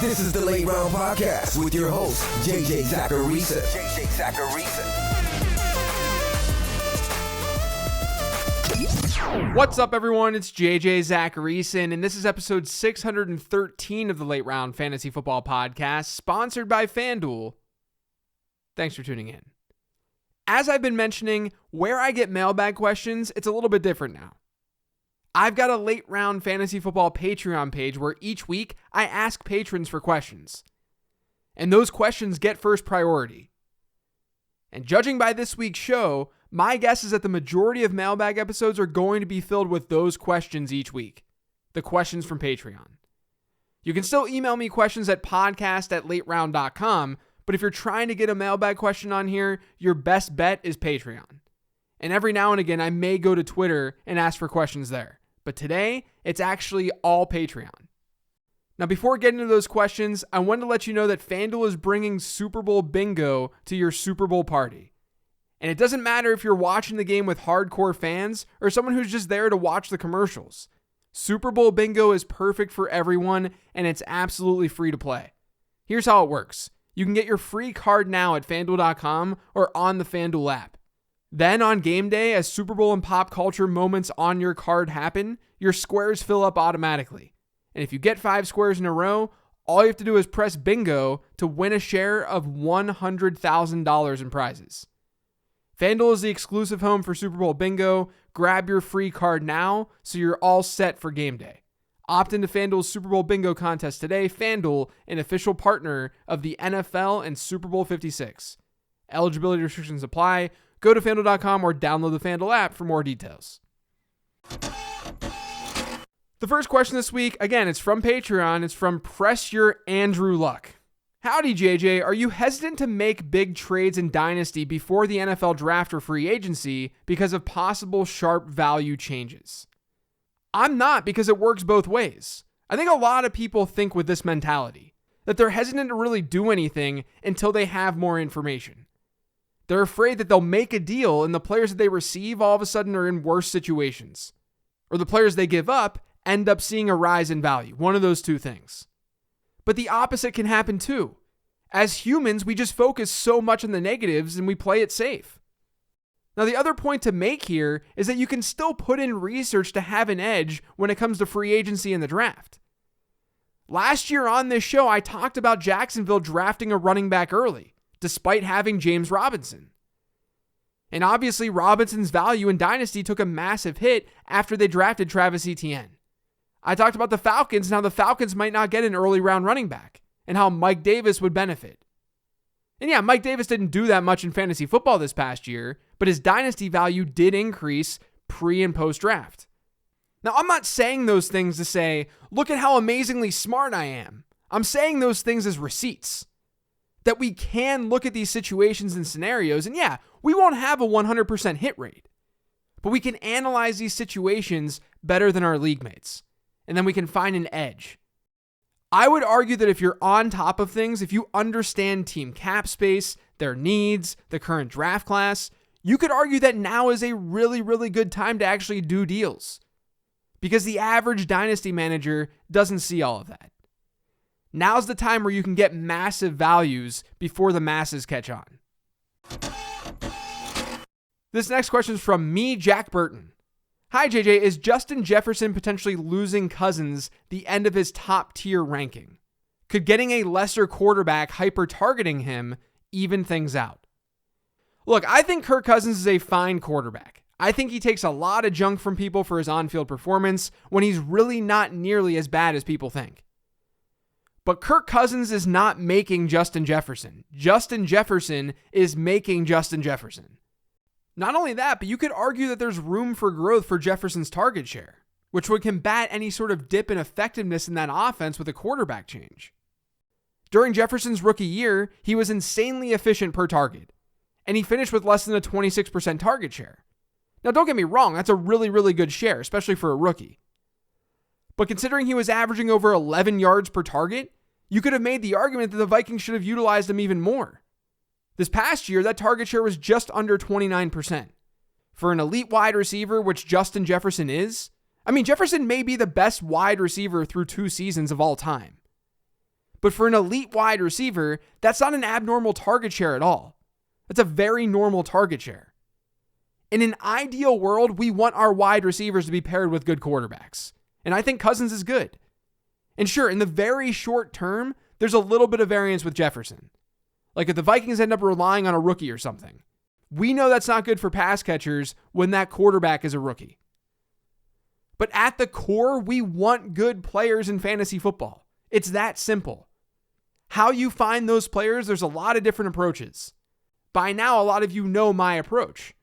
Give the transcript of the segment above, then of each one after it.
This is the Late Round Podcast with your host, JJ Zacharisa. What's up, everyone? It's JJ Zacharisa, and this is episode 613 of the Late Round Fantasy Football Podcast, sponsored by FanDuel. Thanks for tuning in. As I've been mentioning, where I get mailbag questions, it's a little bit different now. I've got a Late Round Fantasy Football Patreon page where each week I ask patrons for questions. And those questions get first priority. And judging by this week's show, my guess is that the majority of mailbag episodes are going to be filled with those questions each week. The questions from Patreon. You can still email me questions at podcast@lateround.com, but if you're trying to get a mailbag question on here, your best bet is Patreon. And every now and again, I may go to Twitter and ask for questions there. But today, it's actually all Patreon. Now, before getting into those questions, I wanted to let you know that FanDuel is bringing Super Bowl Bingo to your Super Bowl party. And it doesn't matter if you're watching the game with hardcore fans or someone who's just there to watch the commercials. Super Bowl Bingo is perfect for everyone, and it's absolutely free to play. Here's how it works. You can get your free card now at FanDuel.com or on the FanDuel app. Then on game day, as Super Bowl and pop culture moments on your card happen, your squares fill up automatically. And if you get 5 squares in a row, all you have to do is press bingo to win a share of $100,000 in prizes. FanDuel is the exclusive home for Super Bowl Bingo. Grab your free card now so you're all set for game day. Opt into FanDuel's Super Bowl Bingo contest today. FanDuel, an official partner of the NFL and Super Bowl 56. Eligibility restrictions apply. Go to FanDuel.com or download the FanDuel app for more details. The first question this week, again, it's from Patreon. It's from Press Your Andrew Luck. Howdy, JJ. Are you hesitant to make big trades in Dynasty before the NFL draft or free agency because of possible sharp value changes? I'm not, because it works both ways. I think a lot of people think with this mentality, that they're hesitant to really do anything until they have more information. They're afraid that they'll make a deal and the players that they receive all of a sudden are in worse situations. Or the players they give up end up seeing a rise in value. One of those two things. But the opposite can happen too. As humans, we just focus so much on the negatives and we play it safe. Now, the other point to make here is that you can still put in research to have an edge when it comes to free agency and the draft. Last year on this show, I talked about Jacksonville drafting a running back early, despite having James Robinson. And obviously, Robinson's value in Dynasty took a massive hit after they drafted Travis Etienne. I talked about the Falcons and how the Falcons might not get an early round running back, and how Mike Davis would benefit. And yeah, Mike Davis didn't do that much in fantasy football this past year, but his Dynasty value did increase pre and post draft. Now, I'm not saying those things to say, look at how amazingly smart I am. I'm saying those things as receipts. That we can look at these situations and scenarios, and yeah, we won't have a 100% hit rate, but we can analyze these situations better than our league mates, and then we can find an edge. I would argue that if you're on top of things, if you understand team cap space, their needs, the current draft class, you could argue that now is a really, really good time to actually do deals, because the average dynasty manager doesn't see all of that. Now's the time where you can get massive values before the masses catch on. This next question is from me, Jack Burton. Hi, JJ. Is Justin Jefferson potentially losing Cousins the end of his top tier ranking? Could getting a lesser quarterback hyper-targeting him even things out? Look, I think Kirk Cousins is a fine quarterback. I think he takes a lot of junk from people for his on-field performance when he's really not nearly as bad as people think. But Kirk Cousins is not making Justin Jefferson. Justin Jefferson is making Justin Jefferson. Not only that, but you could argue that there's room for growth for Jefferson's target share, which would combat any sort of dip in effectiveness in that offense with a quarterback change. During Jefferson's rookie year, he was insanely efficient per target, and he finished with less than a 26% target share. Now, don't get me wrong, that's a really, really good share, especially for a rookie. But considering he was averaging over 11 yards per target, you could have made the argument that the Vikings should have utilized him even more. This past year, that target share was just under 29%. For an elite wide receiver, which Justin Jefferson is, I mean, Jefferson may be the best wide receiver through 2 seasons of all time. But for an elite wide receiver, that's not an abnormal target share at all. That's a very normal target share. In an ideal world, we want our wide receivers to be paired with good quarterbacks. And I think Cousins is good. And sure, in the very short term, there's a little bit of variance with Jefferson. Like if the Vikings end up relying on a rookie or something. We know that's not good for pass catchers when that quarterback is a rookie. But at the core, we want good players in fantasy football. It's that simple. How you find those players, there's a lot of different approaches. By now, a lot of you know my approach.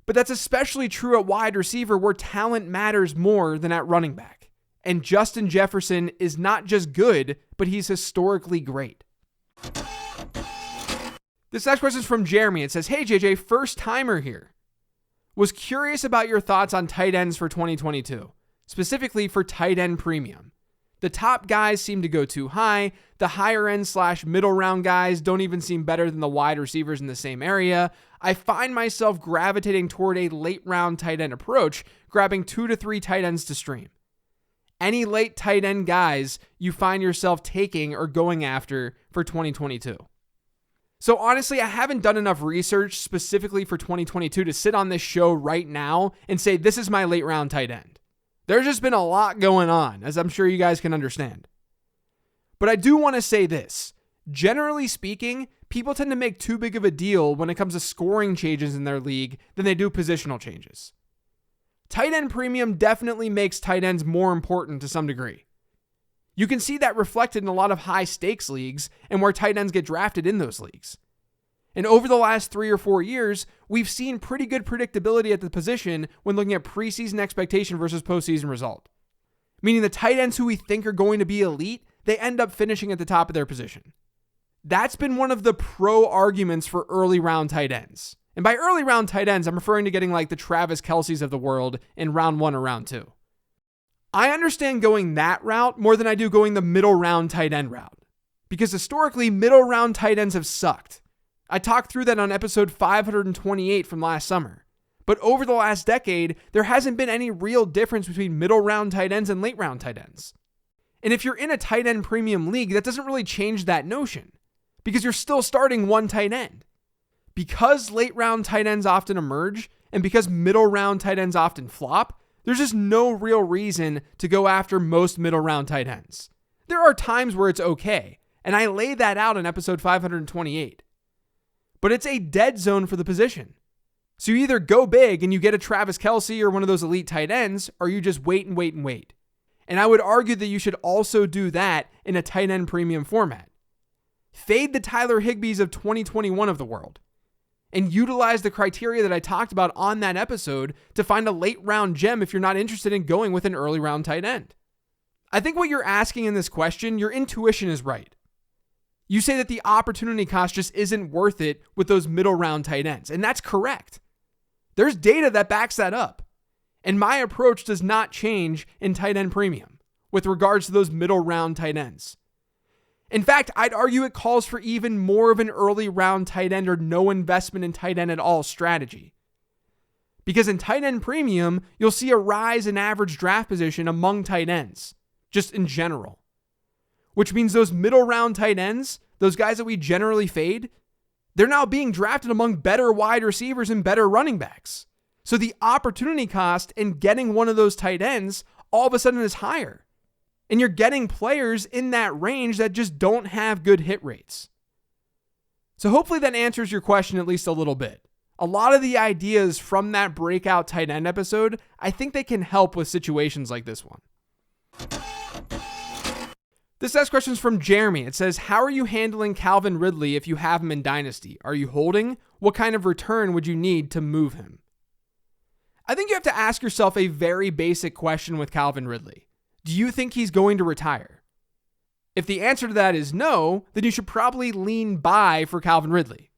But that's especially true at wide receiver where talent matters more than at running back. And Justin Jefferson is not just good, but he's historically great. This next question is from Jeremy. It says, "Hey JJ, first timer here. Was curious about your thoughts on tight ends for 2022, specifically for tight end premium. The top guys seem to go too high. The higher end / middle round guys don't even seem better than the wide receivers in the same area. I find myself gravitating toward a late round tight end approach, grabbing 2 to 3 tight ends to stream. Any late tight end guys you find yourself taking or going after for 2022? So honestly, I haven't done enough research specifically for 2022 to sit on this show right now and say, this is my late round tight end. There's just been a lot going on, as I'm sure you guys can understand. But I do want to say this. Generally speaking, people tend to make too big of a deal when it comes to scoring changes in their league than they do positional changes. Tight end premium definitely makes tight ends more important to some degree. You can see that reflected in a lot of high stakes leagues and where tight ends get drafted in those leagues. And over the last 3 or 4 years, we've seen pretty good predictability at the position when looking at preseason expectation versus postseason result. Meaning the tight ends who we think are going to be elite, they end up finishing at the top of their position. That's been one of the pro arguments for early round tight ends. And by early round tight ends, I'm referring to getting like the Travis Kelce's of the world in round 1 or round 2. I understand going that route more than I do going the middle round tight end route. Because historically, middle round tight ends have sucked. I talked through that on episode 528 from last summer. But over the last decade, there hasn't been any real difference between middle round tight ends and late round tight ends. And if you're in a tight end premium league, that doesn't really change that notion. Because you're still starting one tight end. Because late round tight ends often emerge, and because middle round tight ends often flop, there's just no real reason to go after most middle round tight ends. There are times where it's okay, and I lay that out in episode 528. But it's a dead zone for the position. So you either go big and you get a Travis Kelce or one of those elite tight ends, or you just wait and wait and wait. And I would argue that you should also do that in a tight end premium format. Fade the Tyler Higbees of 2021 of the world. And utilize the criteria that I talked about on that episode to find a late round gem if you're not interested in going with an early round tight end. I think what you're asking in this question, your intuition is right. You say that the opportunity cost just isn't worth it with those middle round tight ends, and that's correct. There's data that backs that up. And my approach does not change in tight end premium with regards to those middle round tight ends. In fact, I'd argue it calls for even more of an early round tight end or no investment in tight end at all strategy. Because in tight end premium, you'll see a rise in average draft position among tight ends, just in general. Which means those middle round tight ends, those guys that we generally fade, they're now being drafted among better wide receivers and better running backs. So the opportunity cost in getting one of those tight ends all of a sudden is higher. And you're getting players in that range that just don't have good hit rates. So hopefully that answers your question at least a little bit. A lot of the ideas from that breakout tight end episode, I think they can help with situations like this one. This next question is from Jeremy. It says, how are you handling Calvin Ridley if you have him in Dynasty? Are you holding? What kind of return would you need to move him? I think you have to ask yourself a very basic question with Calvin Ridley. Do you think he's going to retire? If the answer to that is no, then you should probably lean buy for Calvin Ridley.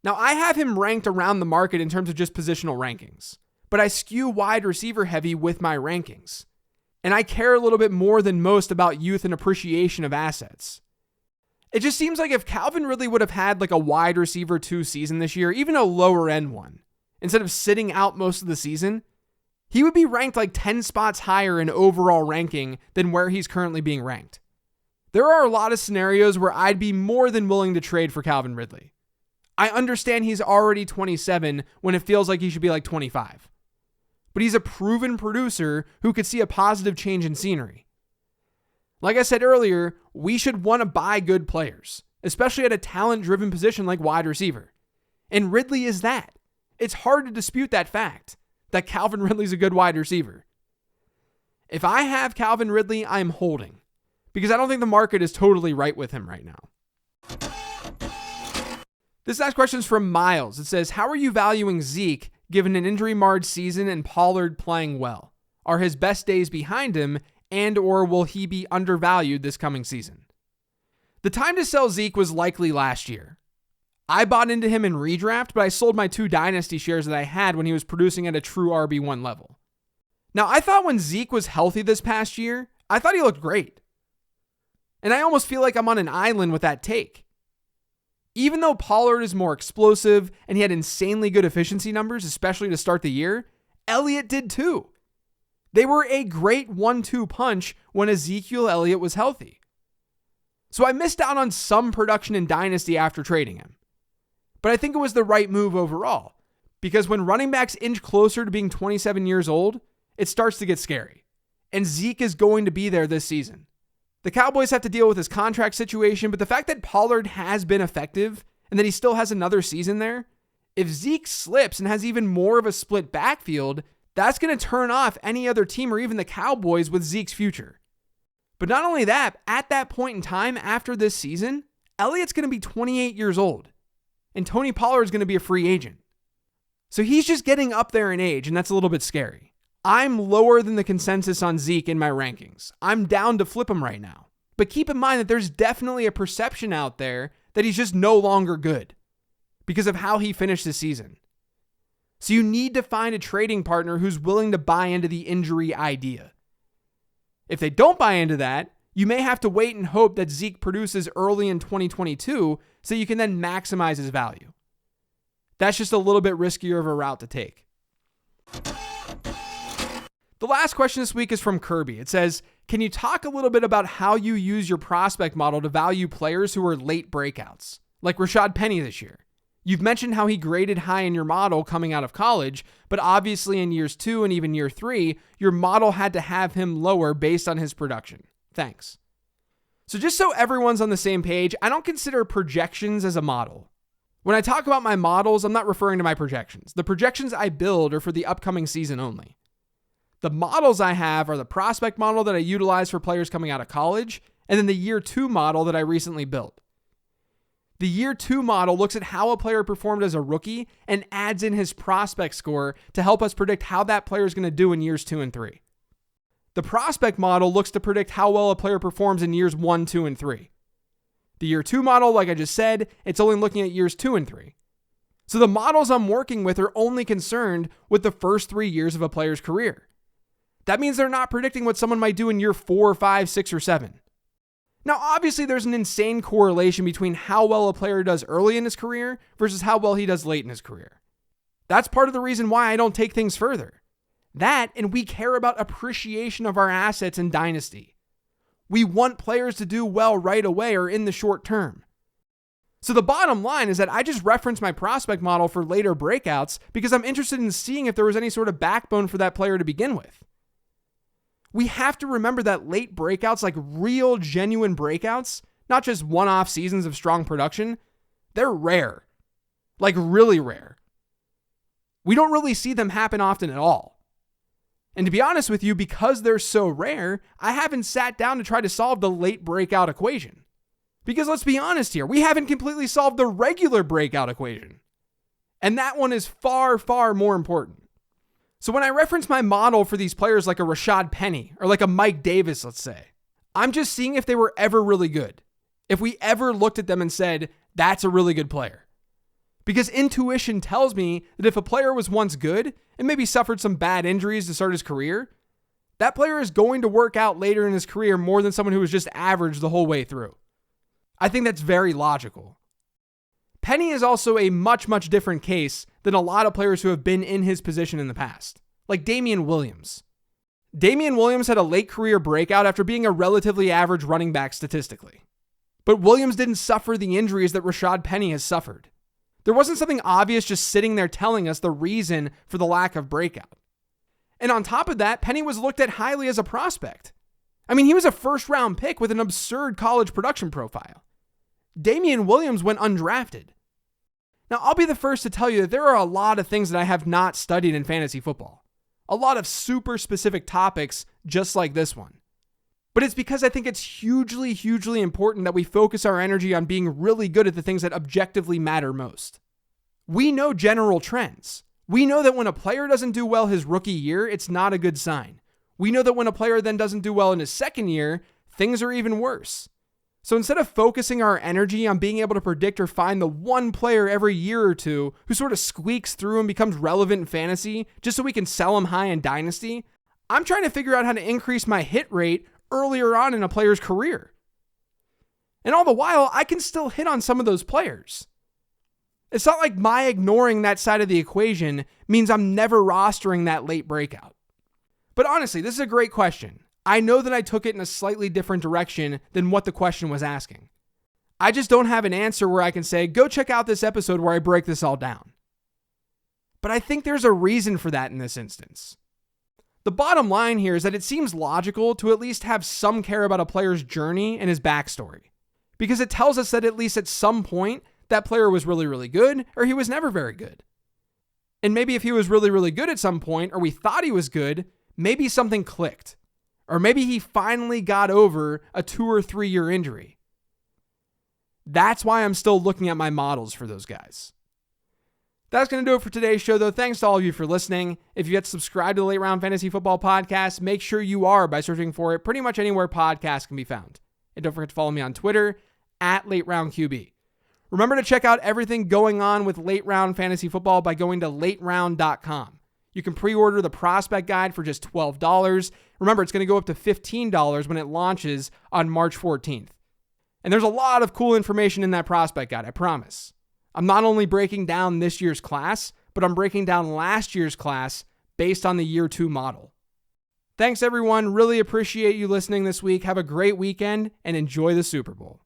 Now, I have him ranked around the market in terms of just positional rankings, but I skew wide receiver heavy with my rankings. And I care a little bit more than most about youth and appreciation of assets. It just seems like if Calvin Ridley would have had like a wide receiver 2 season this year, even a lower end one, instead of sitting out most of the season, he would be ranked like 10 spots higher in overall ranking than where he's currently being ranked. There are a lot of scenarios where I'd be more than willing to trade for Calvin Ridley. I understand he's already 27 when it feels like he should be like 25. But he's a proven producer who could see a positive change in scenery. Like I said earlier, we should want to buy good players, especially at a talent-driven position like wide receiver. And Ridley is that. It's hard to dispute that fact, that Calvin Ridley's a good wide receiver. If I have Calvin Ridley, I'm holding, because I don't think the market is totally right with him right now. This next question is from Miles. It says, how are you valuing Zeke given an injury-marred season and Pollard playing well? Are his best days behind him, and or will he be undervalued this coming season? The time to sell Zeke was likely last year. I bought into him in redraft, but I sold my 2 dynasty shares that I had when he was producing at a true RB1 level. Now, I thought when Zeke was healthy this past year, I thought he looked great. And I almost feel like I'm on an island with that take. Even though Pollard is more explosive and he had insanely good efficiency numbers, especially to start the year, Elliott did too. They were a great 1-2 punch when Ezekiel Elliott was healthy. So I missed out on some production in Dynasty after trading him. But I think it was the right move overall, because when running backs inch closer to being 27 years old, it starts to get scary. And Zeke is going to be there this season. The Cowboys have to deal with his contract situation, but the fact that Pollard has been effective and that he still has another season there, if Zeke slips and has even more of a split backfield, that's going to turn off any other team or even the Cowboys with Zeke's future. But not only that, at that point in time after this season, Elliott's going to be 28 years old and Tony Pollard is going to be a free agent. So he's just getting up there in age, and that's a little bit scary. I'm lower than the consensus on Zeke in my rankings. I'm down to flip him right now. But keep in mind that there's definitely a perception out there that he's just no longer good because of how he finished the season. So you need to find a trading partner who's willing to buy into the injury idea. If they don't buy into that, you may have to wait and hope that Zeke produces early in 2022 so you can then maximize his value. That's just a little bit riskier of a route to take. The last question this week is from Kirby. It says, can you talk a little bit about how you use your prospect model to value players who are late breakouts, like Rashad Penny this year? You've mentioned how he graded high in your model coming out of college, but obviously in years 2 and even year 3, your model had to have him lower based on his production. Thanks. So just so everyone's on the same page, I don't consider projections as a model. When I talk about my models, I'm not referring to my projections. The projections I build are for the upcoming season only. The models I have are the prospect model that I utilize for players coming out of college, and then the year 2 model that I recently built. The year 2 model looks at how a player performed as a rookie and adds in his prospect score to help us predict how that player is going to do in years 2 and 3. The prospect model looks to predict how well a player performs in years 1, 2, and 3. The year 2 model, like I just said, it's only looking at years 2 and 3. So the models I'm working with are only concerned with the first 3 years of a player's career. That means they're not predicting what someone might do in year 4, 5, 6, or 7. Now, obviously, there's an insane correlation between how well a player does early in his career versus how well he does late in his career. That's part of the reason why I don't take things further. That, and we care about appreciation of our assets in Dynasty. We want players to do well right away or in the short term. So the bottom line is that I just reference my prospect model for later breakouts because I'm interested in seeing if there was any sort of backbone for that player to begin with. We have to remember that late breakouts, like real, genuine breakouts, not just one-off seasons of strong production, they're rare. Like really rare. We don't really see them happen often at all. And to be honest with you, because they're so rare, I haven't sat down to try to solve the late breakout equation. Because let's be honest here, we haven't completely solved the regular breakout equation. And that one is far, far more important. So when I reference my model for these players like a Rashad Penny or like a Mike Davis, let's say, I'm just seeing if they were ever really good. If we ever looked at them and said, that's a really good player. Because intuition tells me that if a player was once good and maybe suffered some bad injuries to start his career, that player is going to work out later in his career more than someone who was just average the whole way through. I think that's very logical. Penny is also a much, much different case than a lot of players who have been in his position in the past, like Damian Williams. Damian Williams had a late career breakout after being a relatively average running back statistically. But Williams didn't suffer the injuries that Rashad Penny has suffered. There wasn't something obvious just sitting there telling us the reason for the lack of breakout. And on top of that, Penny was looked at highly as a prospect. I mean, he was a first-round pick with an absurd college production profile. Damian Williams went undrafted. Now, I'll be the first to tell you that there are a lot of things that I have not studied in fantasy football. A lot of super specific topics just like this one. But it's because I think it's hugely, hugely important that we focus our energy on being really good at the things that objectively matter most. We know general trends. We know that when a player doesn't do well his rookie year, it's not a good sign. We know that when a player then doesn't do well in his second year, things are even worse. So instead of focusing our energy on being able to predict or find the one player every year or two who sort of squeaks through and becomes relevant in fantasy just so we can sell him high in Dynasty, I'm trying to figure out how to increase my hit rate earlier on in a player's career. And all the while, I can still hit on some of those players. It's not like my ignoring that side of the equation means I'm never rostering that late breakout. But honestly, this is a great question. I know that I took it in a slightly different direction than what the question was asking. I just don't have an answer where I can say, go check out this episode where I break this all down. But I think there's a reason for that in this instance. The bottom line here is that it seems logical to at least have some care about a player's journey and his backstory, because it tells us that at least at some point, that player was really, really good, or he was never very good. And maybe if he was really, really good at some point, or we thought he was good, maybe something clicked. Or maybe he finally got over a 2 or 3 year injury. That's why I'm still looking at my models for those guys. That's going to do it for today's show, though. Thanks to all of you for listening. If you get subscribed to the Late Round Fantasy Football Podcast, make sure you are by searching for it pretty much anywhere podcasts can be found. And don't forget to follow me on Twitter @LateRoundQB. Remember to check out everything going on with Late Round Fantasy Football by going to lateround.com. You can pre-order the prospect guide for just $12. Remember, it's going to go up to $15 when it launches on March 14th. And there's a lot of cool information in that prospect guide, I promise. I'm not only breaking down this year's class, but I'm breaking down last year's class based on the year 2 model. Thanks, everyone. Really appreciate you listening this week. Have a great weekend and enjoy the Super Bowl.